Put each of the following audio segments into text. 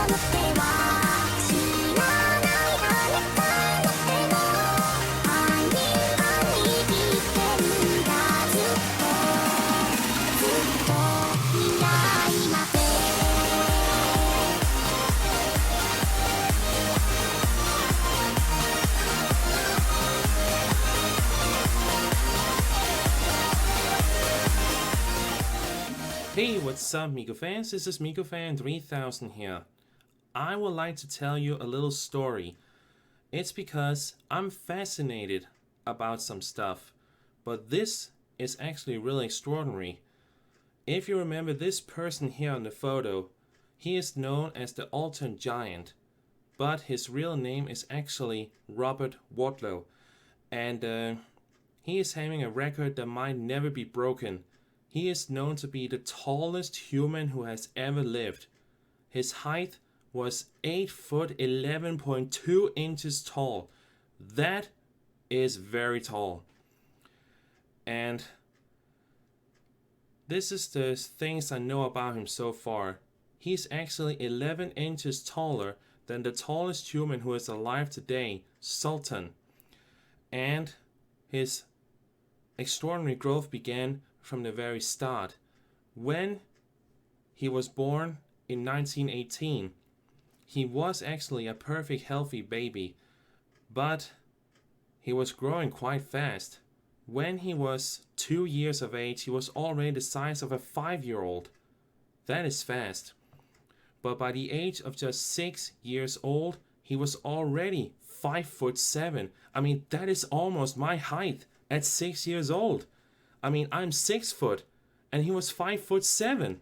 Hey, what's up, MikuFans? This is MikuFan 3000 here. I would like to tell you a little story. It's because I'm fascinated about some stuff, but this is actually really extraordinary. If you remember this person here on the photo, he is known as the Alton Giant, but his real name is actually Robert Wadlow, and he is having a record that might never be broken. He is known to be the tallest human who has ever lived. His height was 8 foot 11.2 inches tall. That is very tall. And this is the things I know about him so far. He's actually 11 inches taller than the tallest human who is alive today, Sultan. And his extraordinary growth began from the very start. When he was born in 1918, he was actually a perfect healthy baby, but he was growing quite fast. When he was 2 years of age, he was already the size of a 5-year-old. That is fast. But by the age of just 6 years old, he was already 5'7". I mean, that is almost my height at 6 years old. I mean, I'm 6 foot, and he was 5'7".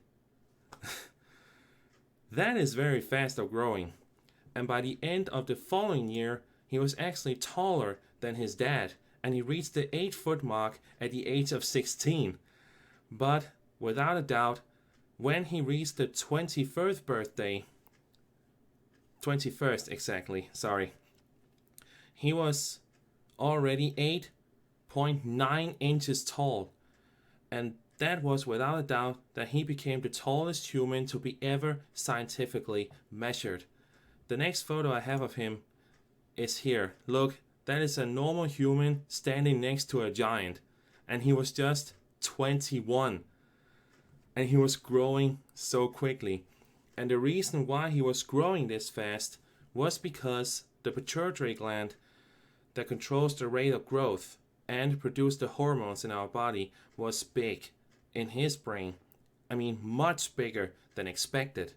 That is very fast of growing. And by the end of the following year, he was actually taller than his dad, and he reached the 8-foot mark at the age of 16. But without a doubt, when he reached the 21st birthday, 21st exactly, sorry, he was already 8.9 inches tall, and that was without a doubt that he became the tallest human to be ever scientifically measured. The next photo I have of him is here. Look, that is a normal human standing next to a giant, and he was just 21, and he was growing so quickly. And the reason why he was growing this fast was because the pituitary gland that controls the rate of growth and produce the hormones in our body was big in his brain. I mean, much bigger than expected.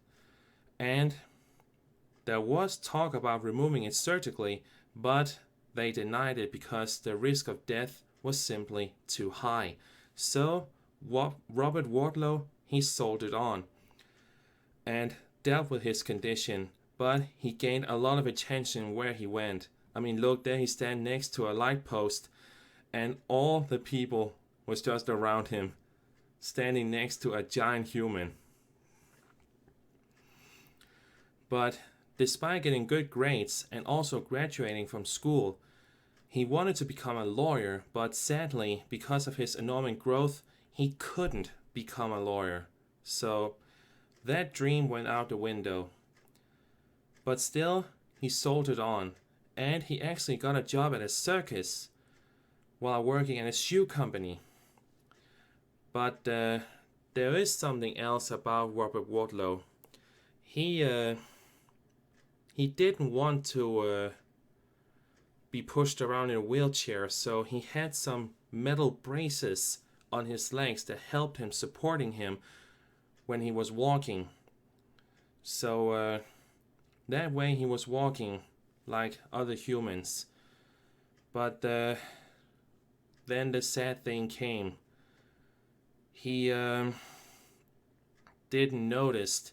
And there was talk about removing it surgically, but they denied it because the risk of death was simply too high. So Robert Wadlow, he soldiered on and dealt with his condition, but he gained a lot of attention where he went. I mean, look, there he stand next to a light post, and all the people was just around him, standing next to a giant human. But despite getting good grades and also graduating from school, he wanted to become a lawyer, but sadly, because of his enormous growth, he couldn't become a lawyer. So that dream went out the window. But still, he soldiered on, and he actually got a job at a circus while working at a shoe company. But there is something else about Robert Wadlow. He didn't want to be pushed around in a wheelchair, so he had some metal braces on his legs that helped him, supporting him when he was walking. So that way he was walking like other humans. But then the sad thing came. He didn't notice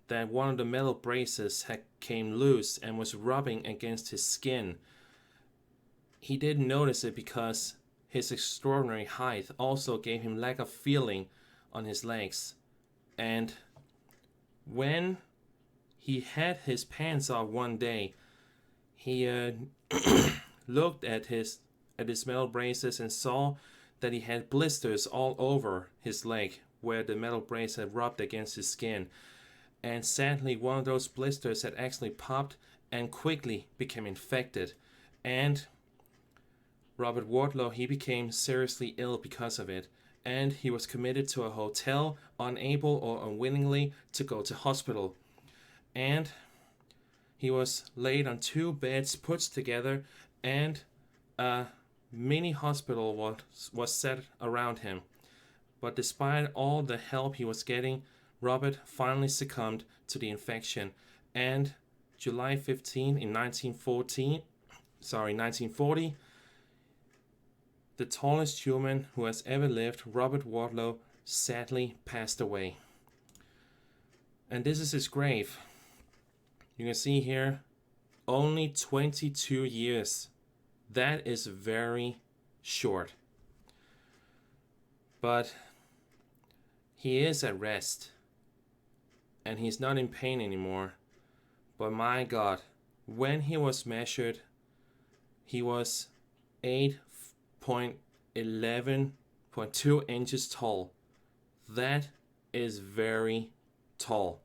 that one of the metal braces came loose and was rubbing against his skin. He didn't notice it because his extraordinary height also gave him lack of feeling on his legs. And when he had his pants off one day, he looked at his metal braces and saw that he had blisters all over his leg where the metal brace had rubbed against his skin. and sadly one of those blisters had actually popped and quickly became infected, and Robert Wadlow, he became seriously ill because of it, and he was committed to a hotel, unable or unwillingly to go to hospital. And he was laid on 2 beds put together, and a mini hospital was set around him. But despite all the help he was getting, Robert finally succumbed to the infection, and July 15 in 1940, the tallest human who has ever lived, Robert Wadlow, sadly passed away. And this is his grave. You can see here, only 22 years. That is very short. But he is at rest, and he's not in pain anymore. But my God, when he was measured, he was 8.11.2 inches tall. That is very tall.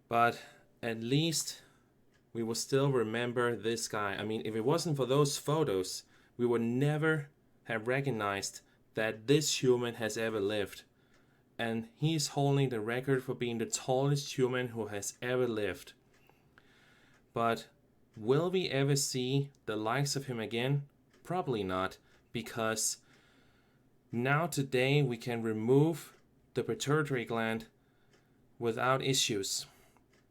But at least we will still remember this guy. I mean, if it wasn't for those photos, we would never have recognized that this human has ever lived. And he's holding the record for being the tallest human who has ever lived. But will we ever see the likes of him again? Probably not, because now today we can remove the pituitary gland without issues.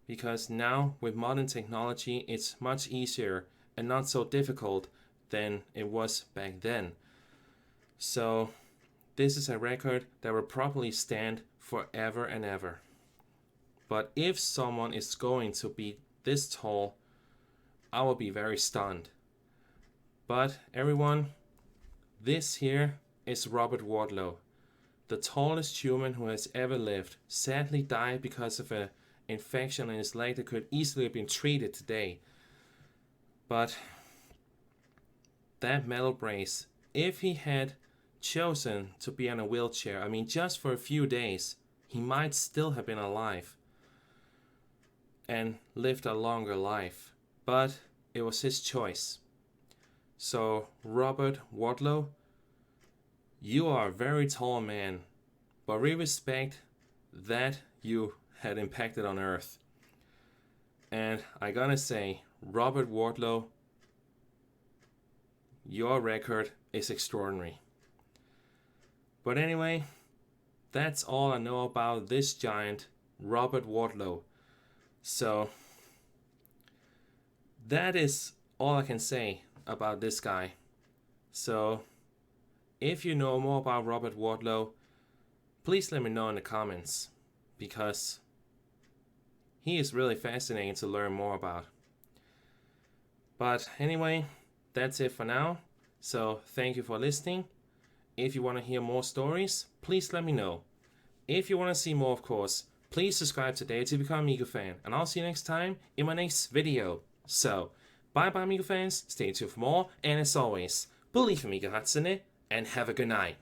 Because now with modern technology it's much easier and not so difficult than it was back then. So this is a record that will probably stand forever and ever. But if someone is going to be this tall, I will be very stunned. But everyone, this here is Robert Wadlow, the tallest human who has ever lived. Sadly died because of an infection in his leg that could easily have been treated today. But that metal brace, if he had chosen to be on a wheelchair, I mean just for a few days, he might still have been alive and lived a longer life. But it was his choice. So Robert Wadlow, you are a very tall man, but we respect that you had impacted on Earth. And I gotta say, Robert Wadlow, your record is extraordinary. But anyway, that's all I know about this giant, Robert Wadlow. So that is all I can say about this guy. So if you know more about Robert Wadlow, please let me know in the comments, because he is really fascinating to learn more about. But anyway, that's it for now. So thank you for listening. If you want to hear more stories, please let me know. If you want to see more, of course, please subscribe today to become a MikuFan. And I'll see you next time in my next video. So, bye bye MikuFans, stay tuned for more, and as always, believe in Miku Hatsune, and have a good night.